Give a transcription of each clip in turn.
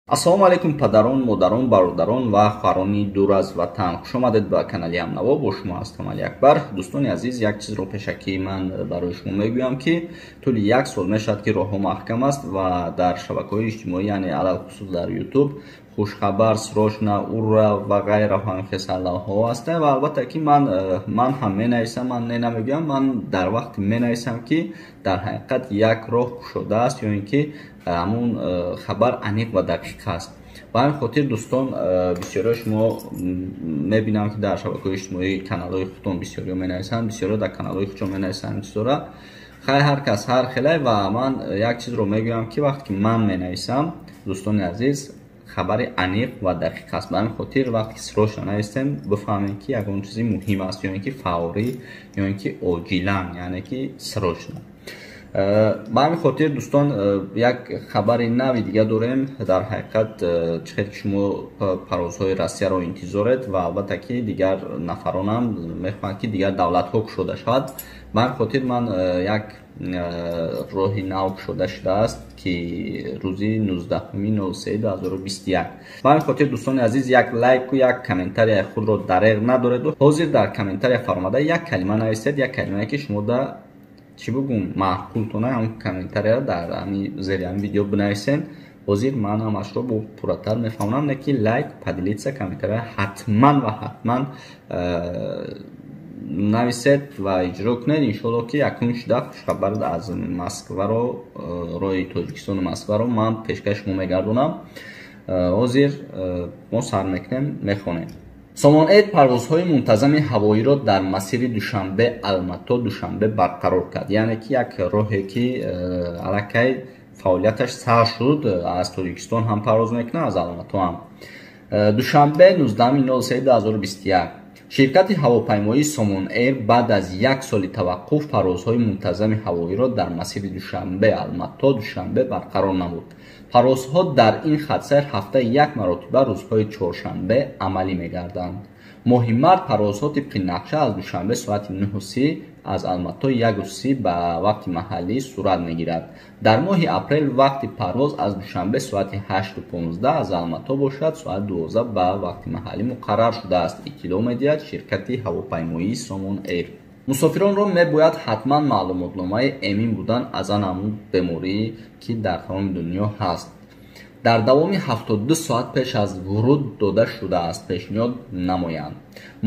ассалому алайкум падарон, модарон, бародарон ва хоҳарони дур аз ватан. хуш омадед ба канали Ҳамнаво. Бо шумо ҳастам Али Акбар. Дӯстони азиз, як чизро пешакӣ ман барои шумо мегӯям ки тӯли як сол мешавад ки роҳҳо маҳкам аст ва дар шабакаҳои иҷтимоӣ, яъне алалхусус дар YouTube хушхабар, срочно, ура ва ғайраҳо ҳамин саллаҳо ҳастанд ва албатта ки ман ҳам менависам, ман не намегӯям, ман дар вақте менависам ки дар ҳақиқат як роҳ кушодааст ё ин ки ҳамун хабар аниқ ва дақиқ аст. ба ҳамин хотир дӯстон, бисёриҳо шумо мебинам ки дар шабакаҳои иҷтимоӣ каналҳои худтон бисёриҳо менависанд, бисёриҳо дар каналҳои худшон менависанд чизора. хай ҳар кас ҳар хелай ва ман як чизро мегӯям ки вақте ки ман менависам, дӯстони азиз, хабари аниқ ва дақиқ аст. ба ҳамин хотир вақте срочно нависем, бифаҳмем ки ягон чизи муҳим аст, ё ин ки фаврӣ, ё ин ки оҷилан, яъне ки срочно. ба ҳамин хотир дӯстон, як хабари нави дига дорем. дар ҳақиқат чихел ки шумо парвозҳои Россияро интизоред ва албатта ки дигар нафаронам мехоҳанд ки дигар давлатҳо кушода шавад. ба ҳамин хотир ман як роҳи нав кушода шудааст ки рӯзи 19/03/2021. ба ҳамин хотир дӯстони азиз, як лайку як комментарияи худро дареғ надореду. ҳозир дар комментария фармода як калима нависед, як калимае ки шумо да чӣ бугум маъқултона ҳамн комментария дар зери ҳамин видео бинависен. ҳозир ман ҳамашро бо пурратар мефаҳмонам, не ки лайк, поделиться, комментария ҳатман ва ҳатман нависед ва иҷро кунед. иншоалло ки якум шуда хушхабар аз Москваро, роҳи Тоҷикистону Москваро ман пешкаш шумо мегардонам. ҳозир мо сар мекунем, мехонем. Somon-Air парвозҳои мунтазами ҳавоиро дар масири Душанбе Алмато Душанбе барқарор кард. Яъне ки як роҳе ки аллакай фаъолияташ сар шуд, аз Тоҷикистон ҳам парвоз мекунад, аз Алмато ҳам. Душанбе 19/03/2021. ширкати ҳавопаймоии Somon-Air баъд аз як соли таваққуф парвозҳои мунтазами ҳавоиро дар масири Душанбе Алмато Душанбе барқарор намуд. парвозҳо дар ин хатсайр ҳафтаи як маротиба рӯзҳои чоршанбе амалӣ мегарданд. моҳи март парвозҳо тибқи нақша аз Душанбе соати 9:30, аз Алмато 1:30 ба вақти маҳаллӣ сурат мегирад. дар моҳи апрел вақти парвоз аз Душанбе соати 8:15, аз Алмато бошад соати 12 ба вақти маҳаллӣ муқаррар шудааст, иттилоъ медиҳад ширкати ҳавопаймоии Somon-Air. мусофиронро мебояд ҳатман маълумотномаи эмин будан аз ҳамун беморӣ ки дар тамоми дунё ҳаст дар давоми 72 соат пеш аз вуруд дода шудааст пешниҳод намоянд.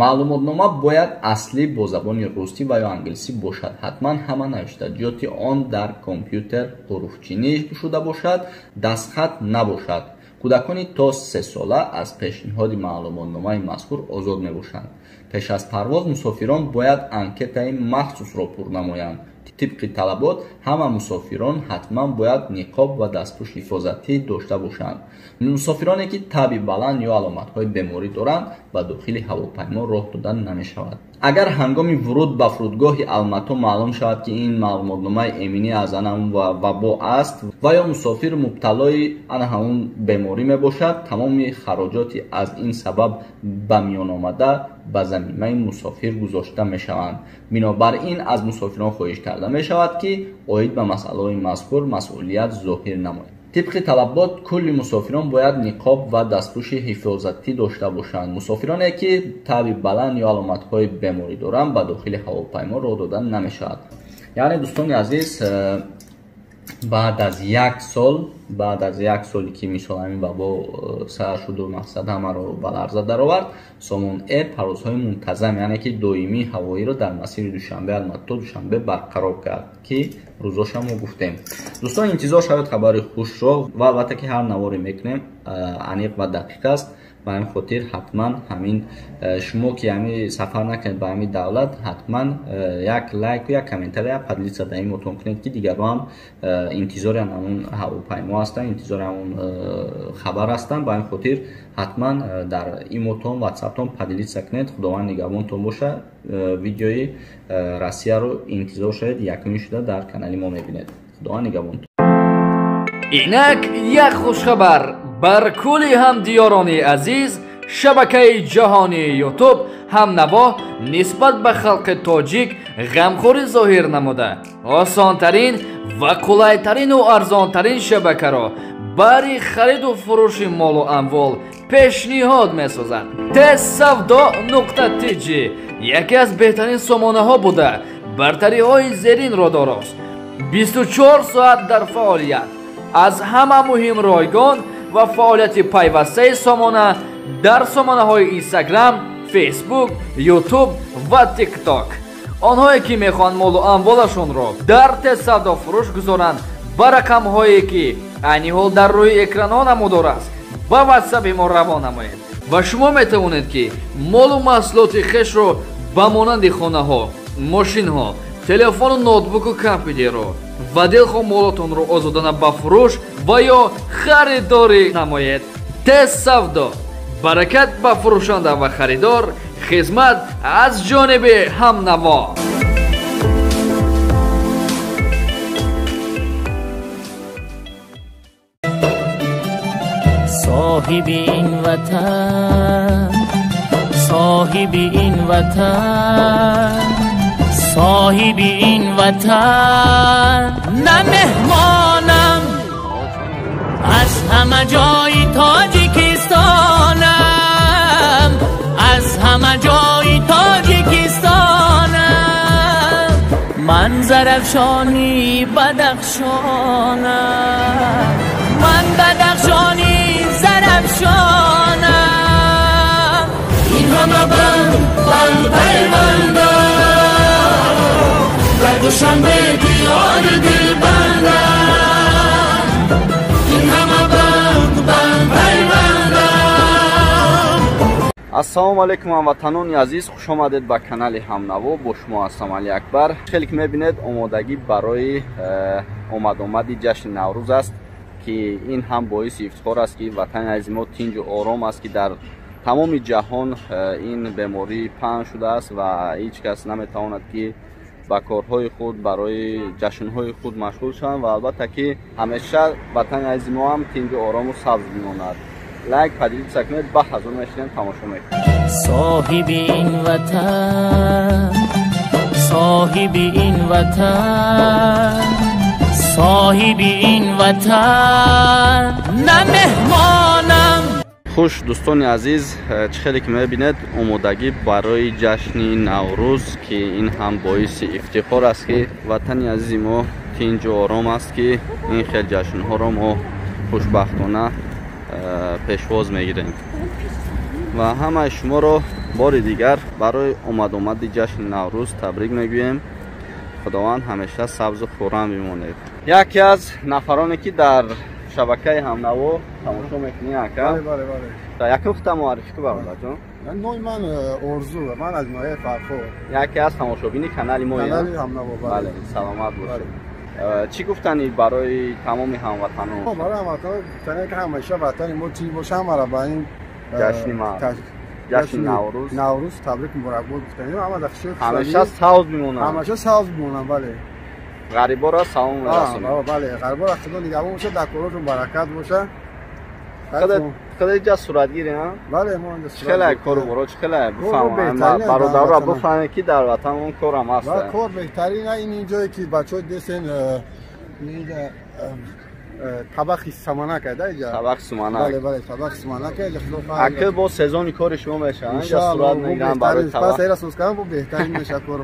маълумотнома бояд аслӣ бо забони русӣ ва ё англисӣ бошад. ҳатман ҳама навиштаҷоти он дар компютер ҳуруфчинӣ шуда бошад, дастхат набошад. кӯдакони то 3 сола аз пешниҳоди маълумотномаи мазкур озод мебошанд. пеш аз парвоз мусофирон бояд анкетаи махсусро пур намоянд. тибқи талабот ҳама мусофирон ҳатман бояд ниқоб ва дастпӯши ҳифозатӣ дошта бошанд. мусофироне ки таби баланд ё аломатҳои беморӣ доранд ба дохили ҳавопаймо роҳ дода намешавад. агар ҳангоми вуруд ба фурудгоҳи Алмато маълум шавад ки ин маълумотномаи эминӣ аз ана вабо аст ва ё мусофир мубталои ана ҳамун беморӣ мебошад, тамоми хароҷоти аз ин сабаб ба миён омада ба замимаи мусофир гузошта мешаванд. бинобар ин аз мусофирон хоҳиш карда мешавад ки оид ба масъалаҳои мазкур масъулият зоҳир намоянд. тибқи талабот кулли мусофирон бояд ниқоб ва дастпӯши ҳифозатӣ дошта бошанд. мусофироне ки таби баланд ё аломатҳои беморӣ доранд ба дохили ҳавопаймо роҳ дода намешавад. яъне дӯстони азиз, баъд аз як соли ки мисол ҳамин вабо сар шуду мақсад ҳамаро ба ларза даровард, Somon-Air парвозҳои мунтазам, яъне ки доимии ҳавоиро дар масири Душанбе Алмато Душанбе барқарор кард ки рӯзоша мо гуфтем. дӯстон, интизор шавед хабари хушро ва албатта ки ҳар наворе мекунем аниқ ва дақиқ аст. ба ҳамин хотир ҳатман ҳамин шумо ки ҳамин сафар накунед ба ҳамин давлат, ҳатман як лайку як комментария поделиться дар имотон кунед ки дигаро ҳам интизори ҳамун ҳавопаймо ҳастанд, интизори ҳамун хабар ҳастанд. ба ҳамин хотир ҳатман дар имотон ватсаптон поделиться кунед. худованд нигаҳбонтон боша. видеои Россияро интизор шавед, якуми шуда дар канали мо мебинед. худованд нигаҳбонтон. инак як хушхабар бар кулли ҳамдиёрони азиз. шабакаи ҷаҳонии YouTube Ҳамнаво нисбат ба халқи тоҷик ғамхорӣ зоҳир намуда осонтарин ва қулайтарину арзонтарин шабакаро бари хариду фурӯши молу амвол пешниҳод месозад. tesavdo.tg яке аз беҳтарин сомонаҳо буда бартариҳои зеринро дорост. 24 соат дар фаъолият. аз ҳама муҳим ройгон ва фаъолияти пайвастаи сомона дар сомонаҳои Instagram, Facebook, YouTube ва TikTok. онҳое ки мехоҳанд молу амволашонро дар тезсавдо фурӯш гузоранд ба рақамҳое ки айни ҳол дар рӯи экранҳо намудор аст ба ватсапи мо равона намоед ва шумо метавонед ки молу маҳсулоти хешро ба монанди хонаҳо, мошинҳо, телефону ноутбуку компютерро ва дилхоҳ молотонро озодана ба фурӯш ва ё харидорӣ намоед. тезсавдо, баракат ба фурӯшанда ва харидор, хизмат аз ҷониби ҳамнаво. صاحب این وطن، صاحب این وطن، صاحب این وطن، نه مهمانم از همه جای تاجیکستانم، از همه جای تاجیکستانم، من زرفشانی بدخشانم، من بدخشانی زرفشانم، این همه بند پیوندم، در دوشنبه دیار دل بندم، این همه بند پیوندم. ассалому алайкум ҳамватанони азиз, хуш омадед ба канали ҳамнаво. бо шумо ҳастам Али Акбар. хеле ки мебинед омодагӣ барои омадомади ҷашни наврӯз аст ки ин ҳам боиси ифтихор аст ки ватани азизи мо тинҷу ором аст ки дар тамоми ҷаҳон ин беморӣ паҳн шудааст ва ҳеҷ кас наметавонад ки ба корҳои худ барои ҷашнҳои худ машғул шаванд ва албатта ки ҳамеша ватани азизи мо ҳам тинҷу орому сабз бимонад. лайк падиди сакнед ба ҳазор мешинем тамошо мекунед. صاحب این وطن، صاحب این وطن، صاحب این وطن، نه مهمانم. хуш дӯстони азиз, чӣ хеле ки мебинед омодагӣ барои ҷашни наврӯз ки ин ҳам боиси ифтихор аст ки ватани азизи мо тинҷу ором аст ки ин хел ҷашнҳоро мо хушбахтона пешвоз мегирем ва ҳамаи шуморо бори дигар барои омадомади ҷашни наврӯз табрик мегӯем. худованд ҳамеша сабзу хӯрам бимонед. яке аз нафароне ки дар шабакаи ҳамнаво тамошо мекунӣ ака. якум хута муаррифӣ ку бародарҷон. номи ман орзу, ман аз ноҳияи Фархор. яке аз тамошобини канали мо. канали ҳамнаво. бале, саломат бошед. чӣ гуфтанӣ барои тамоми ҳамватанон? барои ҳамватанон гуфтане ки ҳамеша ватани мо тинҷ боша, ҳамаро ба ин ҷашни наврӯз табрик муборакбод гуфтанем. ҳамеша савз бимонанд. ҳамеша савз бимонанд. бале, ғарибора салом расонед. бале, ғарибора худо нигаҳбон боша, дар корҳошон баракат боша. худо ҷа суратгирӣ а? бале, мо инҷа чӣ хеле кору боро, чӣ хеле бифаҳмам бародарро бифаҳме ки дар ватан он корам аст. кор беҳтарин ин инҷое ки бачаҳо десен табақи саманака да иҷа. табақи суманак. бале, бале, табақи саманака иҷа худо фаҳм. акил бо сезони кори шумо мешавад. инҷа сурат мегирам барои табақ. пас эра соз кардам бо беҳтарин меша кор.